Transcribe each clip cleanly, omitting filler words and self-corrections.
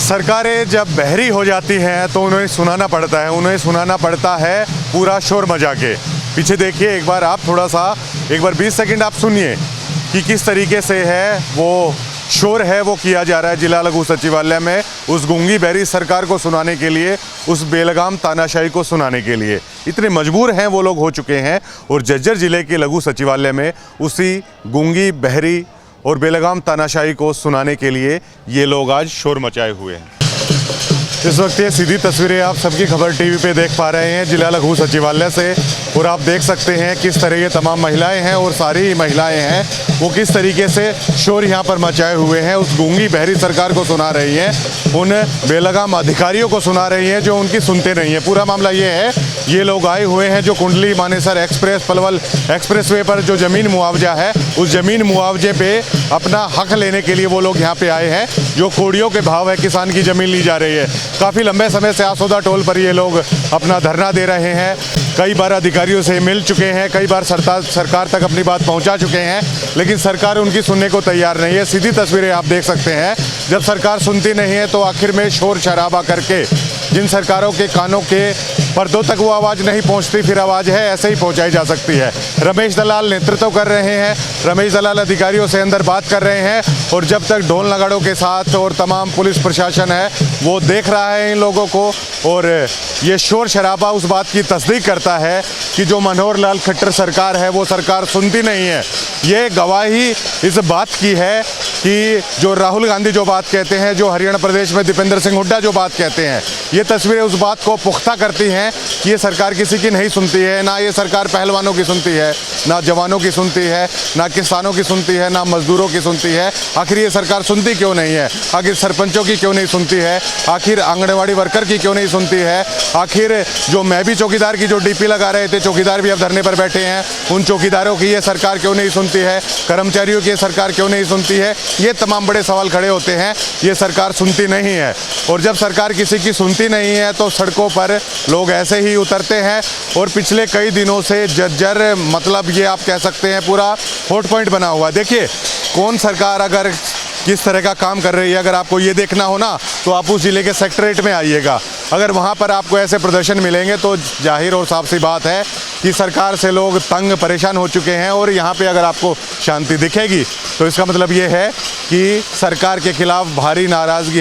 सरकारें जब बहरी हो जाती हैं तो उन्हें सुनाना पड़ता है पूरा शोर मचा के। पीछे देखिए एक बार आप, थोड़ा सा एक बार 20 सेकंड आप सुनिए कि किस तरीके से है वो शोर है वो किया जा रहा है जिला लघु सचिवालय में, उस गूंगी बहरी सरकार को सुनाने के लिए, उस बेलगाम तानाशाही को सुनाने के लिए। इतने मजबूर हैं वो लोग हो चुके हैं और झज्जर जिले के लघु सचिवालय में उसी गूंगी बहरी और बेलगाम तानाशाही को सुनाने के लिए ये लोग आज शोर मचाए हुए हैं। इस वक्त ये सीधी तस्वीरें आप सबकी खबर टीवी पे देख पा रहे हैं जिला लघु सचिवालय से, और आप देख सकते हैं किस तरह ये तमाम महिलाएं हैं और सारी महिलाएं हैं वो किस तरीके से शोर यहाँ पर मचाए हुए हैं, उस गूंगी बहरी सरकार को सुना रही हैं, उन बेलगाम अधिकारियों को सुना रही हैं जो उनकी सुनते नहीं हैं। पूरा मामला ये है, ये लोग आए हुए हैं जो कुंडली मानेसर एक्सप्रेस पलवल एक्सप्रेसवे पर जो ज़मीन मुआवजा है, उस ज़मीन मुआवजे पे अपना हक लेने के लिए वो लोग यहाँ पे आए हैं। जो कोड़ियों के भाव है किसान की ज़मीन ली जा रही है। काफ़ी लंबे समय से आसोदा टोल पर ये लोग अपना धरना दे रहे हैं, कई बार अधिकारियों से मिल चुके हैं, कई बार सरकार तक अपनी बात पहुंचा चुके हैं, लेकिन सरकार उनकी सुनने को तैयार नहीं है। सीधी तस्वीरें आप देख सकते हैं, जब सरकार सुनती नहीं है तो आखिर में शोर शराबा करके जिन सरकारों के कानों के पर्दों तक वो आवाज़ नहीं पहुंचती, फिर आवाज़ है ऐसे ही पहुंचाई जा सकती है। रमेश दलाल नेतृत्व कर रहे हैं, रमेश दलाल अधिकारियों से अंदर बात कर रहे हैं, और जब तक ढोल नगाड़ों के साथ और तमाम पुलिस प्रशासन है वो देख रहा है इन लोगों को, और ये शोर शराबा उस बात की तस्दीक करता है कि जो मनोहर लाल खट्टर सरकार है वो सरकार सुनती नहीं है। ये गवाही इस बात की है कि जो राहुल गांधी जो बात कहते हैं, जो हरियाणा प्रदेश में दीपेंद्र सिंह हुड्डा जो बात कहते हैं, ये तस्वीरें उस बात को पुख्ता करती हैं कि ये सरकार किसी की नहीं सुनती है। ना ये सरकार पहलवानों की सुनती है, ना जवानों की सुनती है, ना किसानों की सुनती है, ना मजदूरों की सुनती है। आखिर ये सरकार सुनती क्यों नहीं है? आखिर सरपंचों की क्यों नहीं सुनती है? आखिर आंगनबाड़ी वर्कर की क्यों नहीं सुनती है? आखिर जो मैं भी चौकीदार की जो डीपी लगा रहे थे, चौकीदार भी अब धरने पर बैठे हैं, उन चौकीदारों की ये सरकार क्यों नहीं सुनती है? कर्मचारियों की ये सरकार क्यों नहीं सुनती है? ये तमाम बड़े सवाल खड़े होते हैं। ये सरकार सुनती नहीं है, और जब सरकार किसी की सुनती नहीं है तो सड़कों पर लोग ऐसे ही उतरते हैं। और पिछले कई दिनों से झज्जर मतलब ये आप कह सकते हैं पूरा हॉट पॉइंट बना हुआ। देखिए कौन सरकार अगर किस तरह का काम कर रही है, अगर आपको ये देखना हो ना तो आप उस ज़िले के सेक्रेटरीट में आइएगा। अगर वहाँ पर आपको ऐसे प्रदर्शन मिलेंगे तो जाहिर और साफ सी बात है कि सरकार से लोग तंग परेशान हो चुके हैं, और यहाँ पे अगर आपको शांति दिखेगी तो इसका मतलब ये है कि सरकार के खिलाफ भारी नाराज़गी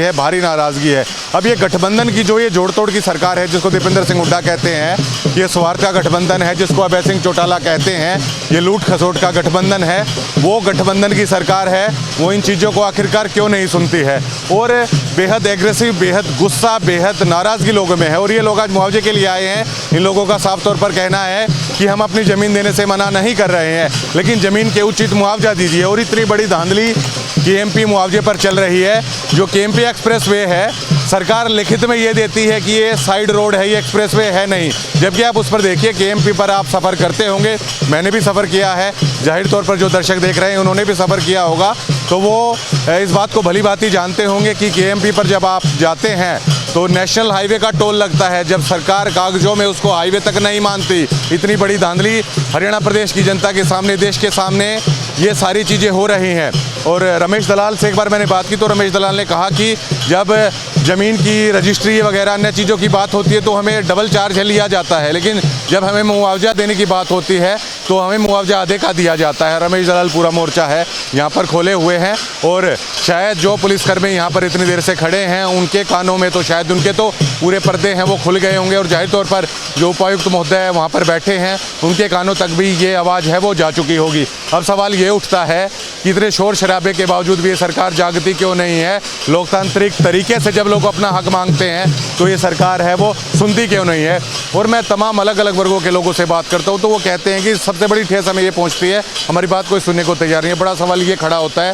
है। अब ये गठबंधन की जो ये जोड़ तोड़ की सरकार है, जिसको दीपेंद्र सिंह हुड्डा कहते हैं, ये स्वार्थ का गठबंधन है, जिसको अभय सिंह चौटाला कहते हैं, ये लूट खसोट का गठबंधन है, वो गठबंधन की सरकार है। वो इन चीज़ों को आखिरकार क्यों नहीं सुनती है? और बेहद एग्रेसिव, बेहद गुस्सा, बेहद नाराज़गी लोगों में है, और ये लोग आज मुआवजे के लिए आए हैं। इन लोगों का साफ तौर पर कहना है कि हम अपनी ज़मीन देने से मना नहीं कर रहे हैं, लेकिन ज़मीन के उचित मुआवजा दीजिए। और इतनी बड़ी धांधली केएमपी मुआवजे पर चल रही है। जो केएमपी एक्सप्रेसवे है, सरकार लिखित में ये देती है कि ये साइड रोड है, ये एक्सप्रेसवे है नहीं, जबकि आप उस पर देखिए केएमपी पर आप सफ़र करते होंगे, मैंने भी सफ़र किया है, जाहिर तौर पर जो दर्शक देख रहे हैं उन्होंने भी सफ़र किया होगा, तो वो इस बात को भली भांति जानते होंगे कि केएमपी पर जब आप जाते हैं तो नेशनल हाईवे का टोल लगता है, जब सरकार कागजों में उसको हाईवे तक नहीं मानती। इतनी बड़ी धांधली हरियाणा प्रदेश की जनता के सामने, देश के सामने ये सारी चीज़ें हो रही हैं। और रमेश दलाल से एक बार मैंने बात की तो रमेश दलाल ने कहा कि जब ज़मीन की रजिस्ट्री वगैरह अन्य चीज़ों की बात होती है तो हमें डबल चार्ज लिया जाता है, लेकिन जब हमें मुआवजा देने की बात होती है तो हमें मुआवजा आधे का दिया जाता है। रमेश दलाल पूरा मोर्चा है यहाँ पर खोले हुए हैं, और शायद जो पुलिसकर्मी यहाँ पर इतनी देर से खड़े हैं उनके कानों में तो शायद उनके तो पूरे पर्दे हैं वो खुल गए होंगे, और जाहिर तौर पर जो उपायुक्त महोदय है वहाँ पर बैठे हैं उनके कानों तक भी ये आवाज़ है वो जा चुकी होगी। अब सवाल ये उठता है कि इतने शोर शराबे के बावजूद भी ये सरकार जागती क्यों नहीं है? लोकतांत्रिक तरीके से जब लोग अपना हक मांगते हैं तो ये सरकार है वो सुनती क्यों नहीं है? और मैं तमाम अलग अलग वर्गों के लोगों से बात करता हूँ तो वो कहते हैं कि सबसे बड़ी ठेस हमें ये पहुँचती है, हमारी बात कोई सुनने को तैयार नहीं है। बड़ा सवाल ये खड़ा होता है,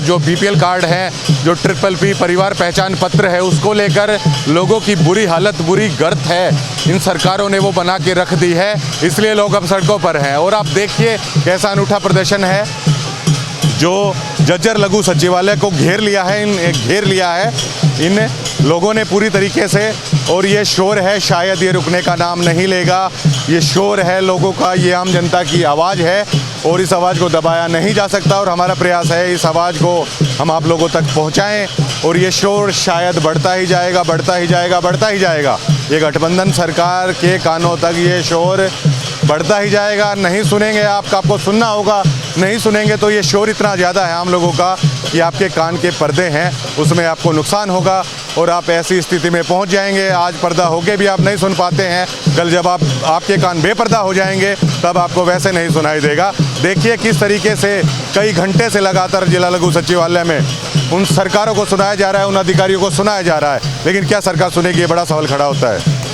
जो BPL कार्ड है, जो PPP परिवार पहचान पत्र है, उसको लेकर लोगों की बुरी हालत, बुरी गर्त है, इन सरकारों ने वो बना के रख दी है, इसलिए लोग अब सड़कों पर हैं। और आप देखिए कैसा अनूठा प्रदर्शन है, जो जज्जर लघु सचिवालय को घेर लिया है इन लोगों ने पूरी तरीके से। और ये शोर है, शायद ये रुकने का नाम नहीं लेगा। ये शोर है लोगों का, ये आम जनता की आवाज़ है और इस आवाज़ को दबाया नहीं जा सकता। और हमारा प्रयास है इस आवाज़ को हम आप लोगों तक पहुंचाएं। और ये शोर शायद बढ़ता ही जाएगा, बढ़ता ही जाएगा, बढ़ता ही जाएगा। ये गठबंधन सरकार के कानों तक ये शोर बढ़ता ही जाएगा। नहीं सुनेंगे आपको सुनना होगा, नहीं सुनेंगे तो ये शोर इतना ज़्यादा है आम लोगों का कि आपके कान के पर्दे हैं उसमें आपको नुकसान होगा और आप ऐसी स्थिति में पहुंच जाएंगे। आज पर्दा होके भी आप नहीं सुन पाते हैं, कल जब आपके कान बेपर्दा हो जाएंगे तब आपको वैसे नहीं सुनाई देगा। देखिए किस तरीके से कई घंटे से लगातार जिला लघु सचिवालय में उन सरकारों को सुनाया जा रहा है, उन अधिकारियों को सुनाया जा रहा है, लेकिन क्या सरकार सुनेगी, ये बड़ा सवाल खड़ा होता है।